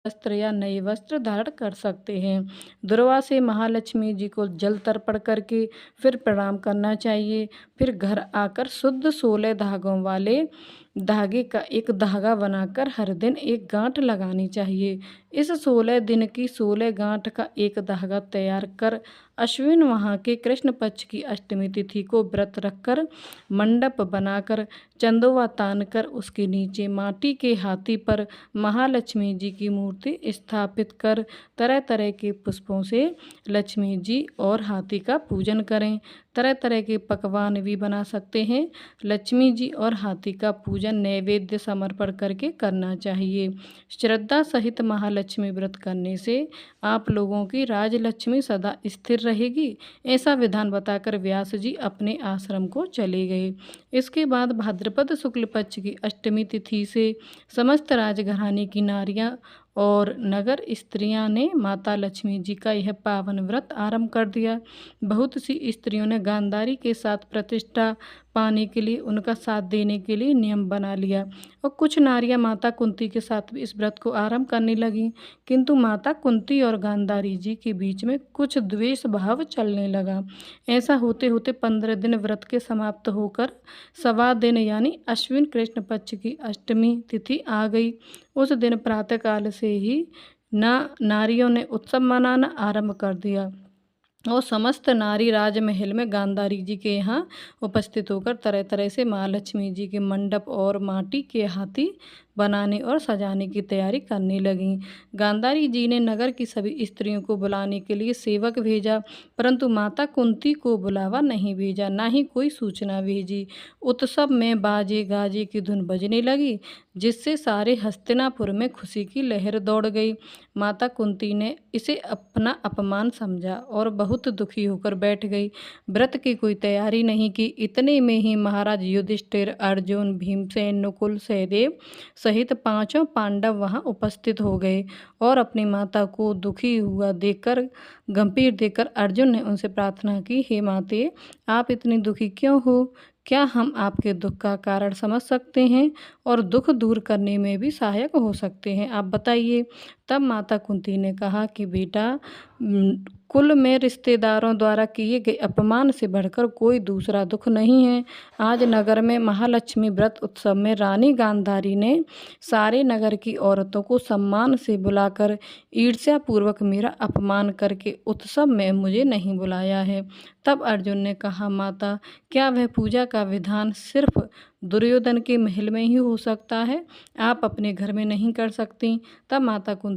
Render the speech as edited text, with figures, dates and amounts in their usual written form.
वस्त्र या नए वस्त्र धारण कर सकते हैं। दुर्वा से महालक्ष्मी जी को जल तर्पण करके फिर प्रणाम करना चाहिए। फिर घर आकर शुद्ध 16 धागों वाले धागे का एक धागा बनाकर हर दिन एक गांठ लगानी चाहिए। इस 16 दिन की 16 गांठ का एक धागा तैयार कर अश्विन माह के कृष्ण पक्ष की अष्टमी तिथि को व्रत रखकर मंडप बनाकर चंदोवा तान कर उसके नीचे माटी के हाथी पर महालक्ष्मी जी की मूर्ति स्थापित कर तरह तरह के पुष्पों से लक्ष्मी जी और हाथी का पूजन करें। तरह तरह के पकवान भी बना सकते हैं। लक्ष्मी जी और हाथी का पूजन नैवेद्य समर्पण करके करना चाहिए। श्रद्धा सहित महालक्ष्मी व्रत करने से आप लोगों की राजलक्ष्मी सदा स्थिर रहेगी। ऐसा विधान बताकर व्यास जी अपने आश्रम को चले गए। इसके बाद भाद्रपद शुक्ल पक्ष की अष्टमी तिथि से समस्त राजघराने की नारियां और नगर स्त्रियां ने माता लक्ष्मी जी का यह पावन व्रत आरंभ कर दिया। बहुत सी स्त्रियों ने गांधारी के साथ प्रतिष्ठा पाने के लिए उनका साथ देने के लिए नियम बना लिया और कुछ नारियां माता कुंती के साथ भी इस व्रत को आरंभ करने लगीं। किंतु माता कुंती और गांधारी जी के बीच में कुछ द्वेष भाव चलने लगा। ऐसा होते होते 15 दिन व्रत के समाप्त होकर सवा दिन यानी अश्विन कृष्ण पक्ष की अष्टमी तिथि आ गई। उस दिन प्रातःकाल से ही नारियों ने उत्सव मनाना आरंभ कर दिया और समस्त नारी राजमहल में गांधारी जी के यहाँ उपस्थित होकर तरह तरह से महालक्ष्मी जी के मंडप और माटी के हाथी बनाने और सजाने की तैयारी करने लगीं। गांधारी जी ने नगर की सभी स्त्रियों को बुलाने के लिए सेवक भेजा, परंतु माता कुंती को बुलावा नहीं भेजा, ना ही कोई सूचना भेजी। उत्सव में बाजे गाजे की धुन बजने लगी, जिससे सारे हस्तिनापुर में खुशी की लहर दौड़ गई। माता कुंती ने इसे अपना अपमान समझा और बहुत दुखी होकर बैठ गई। व्रत की कोई तैयारी नहीं की। इतने में ही महाराज युधिष्ठिर, अर्जुन, भीमसेन, नकुल, सहदेव सहित पांचों पांडव वहां उपस्थित हो गए और अपनी माता को दुखी हुआ देखकर गंभीर देखकर अर्जुन ने उनसे प्रार्थना की, हे माते, आप इतनी दुखी क्यों हो? क्या हम आपके दुख का कारण समझ सकते हैं और दुख दूर करने में भी सहायक हो सकते हैं? आप बताइए। तब माता कुंती ने कहा कि बेटा, कुल में रिश्तेदारों द्वारा किए गए अपमान से बढ़कर कोई दूसरा दुख नहीं है। आज नगर में महालक्ष्मी व्रत उत्सव में रानी गांधारी ने सारे नगर की औरतों को सम्मान से बुलाकर ईर्ष्यापूर्वक मेरा अपमान करके उत्सव में मुझे नहीं बुलाया है। तब अर्जुन ने कहा, माता, क्या वह पूजा का विधान सिर्फ दुर्योधन के महल में ही हो सकता है? आप अपने घर में नहीं कर सकती? तब माता कुंती